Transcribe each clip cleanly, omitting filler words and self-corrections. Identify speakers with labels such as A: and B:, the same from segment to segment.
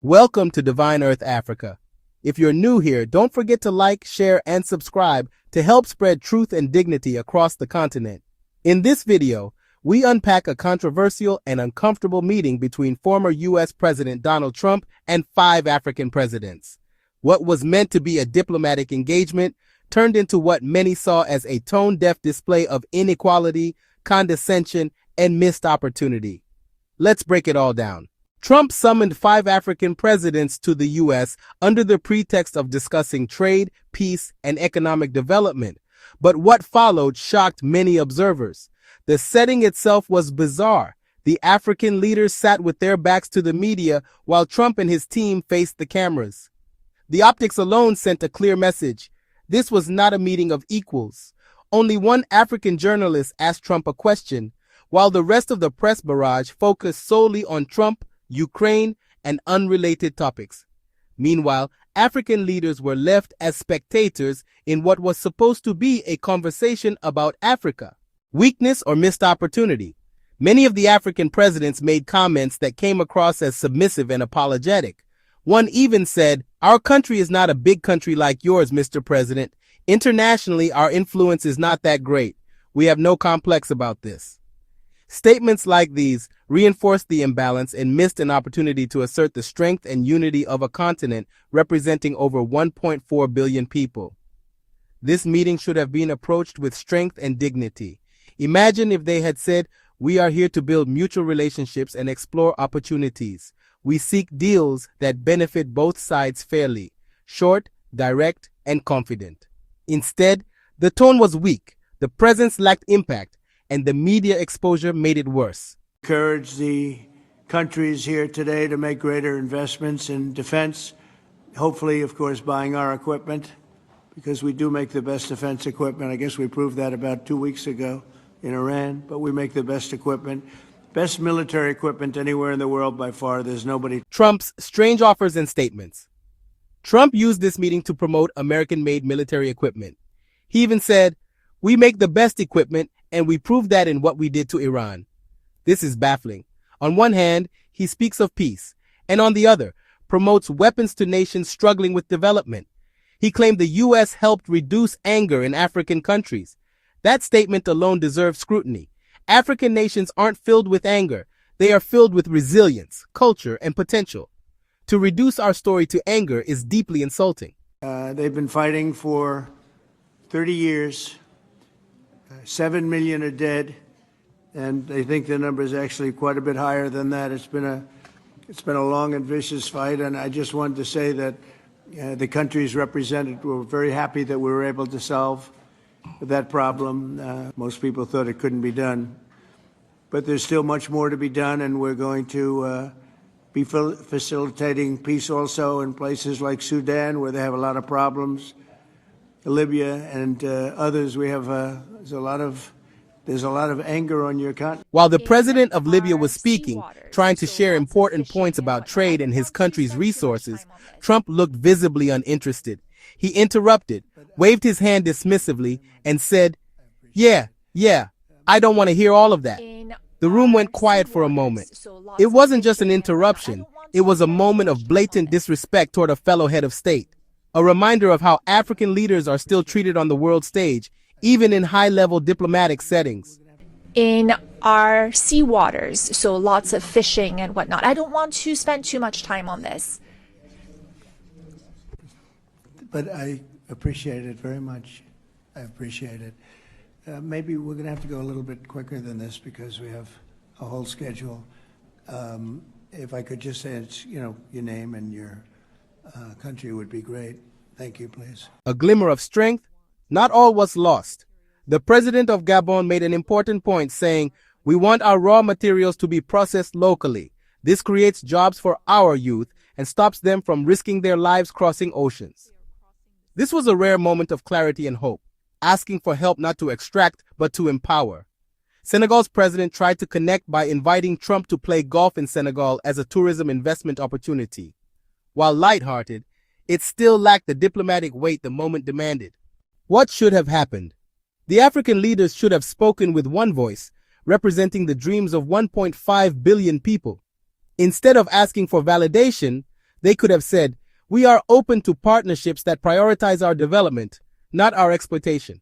A: Welcome to Divine Earth Africa. If you're new here, don't forget to like, share, and subscribe to help spread truth and dignity across the continent. In this video, we unpack a controversial and uncomfortable meeting between former U.S. President Donald Trump and 5 African presidents. What was meant to be a diplomatic engagement turned into what many saw as a tone-deaf display of inequality, condescension, and missed opportunity. Let's break it all down. Trump summoned 5 African presidents to the U.S. under the pretext of discussing trade, peace, and economic development. But what followed shocked many observers. The setting itself was bizarre. The African leaders sat with their backs to the media while Trump and his team faced the cameras. The optics alone sent a clear message. This was not a meeting of equals. Only one African journalist asked Trump a question, while the rest of the press barrage focused solely on Trump, Ukraine, and unrelated topics. Meanwhile, African leaders were left as spectators in what was supposed to be a conversation about Africa. Weakness or missed opportunity? Many of the African presidents made comments that came across as submissive and apologetic. One even said, "Our country is not a big country like yours, Mr. President. Internationally, our influence is not that great. We have no complex about this." Statements like these reinforced the imbalance and missed an opportunity to assert the strength and unity of a continent representing over 1.4 billion people. This meeting should have been approached with strength and dignity. Imagine if they had said, "We are here to build mutual relationships and explore opportunities. We seek deals that benefit both sides fairly." Short, direct, and confident. Instead, the tone was weak, the presence lacked impact, and the media exposure made it worse.
B: Encourage the countries here today to make greater investments in defense, hopefully, of course, buying our equipment, because we do make the best defense equipment. I guess we proved that about 2 weeks ago in Iran, but we make the best equipment, best military equipment anywhere in the world by far. There's nobody.
A: Trump's strange offers and statements. Trump used this meeting to promote American-made military equipment. He even said, "We make the best equipment, and we proved that in what we did to Iran." This is baffling. On one hand, he speaks of peace, and on the other, promotes weapons to nations struggling with development. He claimed the U.S. helped reduce anger in African countries. That statement alone deserves scrutiny. African nations aren't filled with anger. They are filled with resilience, culture, and potential. To reduce our story to anger is deeply insulting.
B: They've been fighting for 30 years. 7 million are dead, and they think the number is actually quite a bit higher than that. It's been a long and vicious fight, and I just wanted to say that the countries represented were very happy that we were able to solve that problem. Most people thought it couldn't be done, but there's still much more to be done, and we're going to be facilitating peace also in places like Sudan, where they have a lot of problems. Libya and others, we have there's a lot of anger on your continent.
A: While the president of Libya was speaking, trying to share important points about trade and his country's resources, Trump looked visibly uninterested. He interrupted, waved his hand dismissively, and said, yeah, I don't want to hear all of that." The room went quiet for a moment. It wasn't just an interruption. It was a moment of blatant disrespect toward a fellow head of state. A reminder of how African leaders are still treated on the world stage, even in high-level diplomatic settings.
C: In our sea waters, so lots of fishing and whatnot. I don't want to spend too much time on this.
B: But I appreciate it very much. I appreciate it. Maybe we're going to have to go a little bit quicker than this because we have a whole schedule. If I could just say it's, your name and your country would be great. Thank you, please.
A: A glimmer of strength. Not all was lost. The president of Gabon made an important point, saying, "We want our raw materials to be processed locally. This creates jobs for our youth and stops them from risking their lives crossing oceans." This was a rare moment of clarity and hope, asking for help not to extract but to empower. Senegal's president tried to connect by inviting Trump to play golf in Senegal as a tourism investment opportunity. While lighthearted, it still lacked the diplomatic weight the moment demanded. What should have happened? The African leaders should have spoken with one voice, representing the dreams of 1.5 billion people. Instead of asking for validation, They could have said, "We are open to partnerships that prioritize our development, not our exploitation."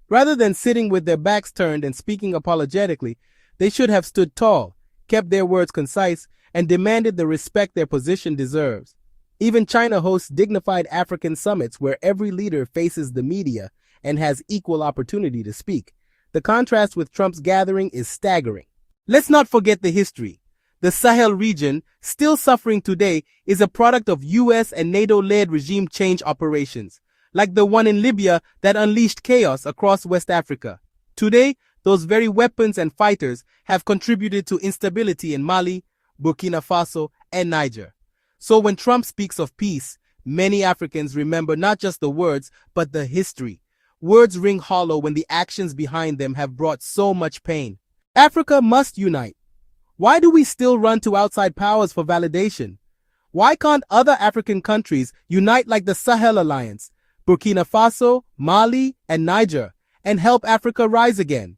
A: Rather than sitting with their backs turned and speaking apologetically, they should have stood tall, kept their words concise, and demanded the respect their position deserves. Even China hosts dignified African summits where every leader faces the media and has equal opportunity to speak. The contrast with Trump's gathering is staggering. Let's not forget the history. The Sahel region, still suffering today, is a product of US and NATO-led regime change operations, like the one in Libya that unleashed chaos across West Africa. Today, those very weapons and fighters have contributed to instability in Mali, Burkina Faso, and Niger. So when Trump speaks of peace, many Africans remember not just the words, but the history. Words ring hollow when the actions behind them have brought so much pain. Africa must unite. Why do we still run to outside powers for validation? Why can't other African countries unite like the Sahel Alliance, Burkina Faso, Mali, and Niger, and help Africa rise again?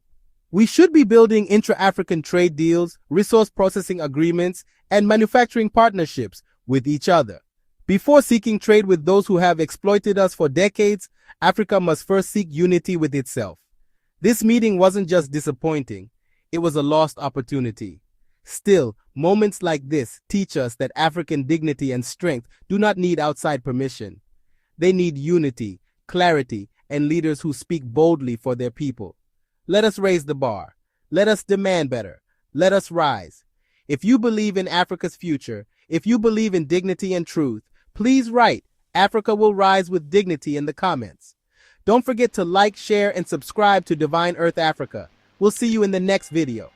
A: We should be building intra-African trade deals, resource processing agreements, and manufacturing partnerships with each other. Before seeking trade with those who have exploited us for decades, Africa must first seek unity with itself. This meeting wasn't just disappointing, it was a lost opportunity. Still, moments like this teach us that African dignity and strength do not need outside permission. They need unity, clarity, and leaders who speak boldly for their people. Let us raise the bar. Let us demand better. Let us rise. If you believe in Africa's future, if you believe in dignity and truth, please write "Africa will rise with dignity" in the comments. Don't forget to like, share, and subscribe to Divine Earth Africa. We'll see you in the next video.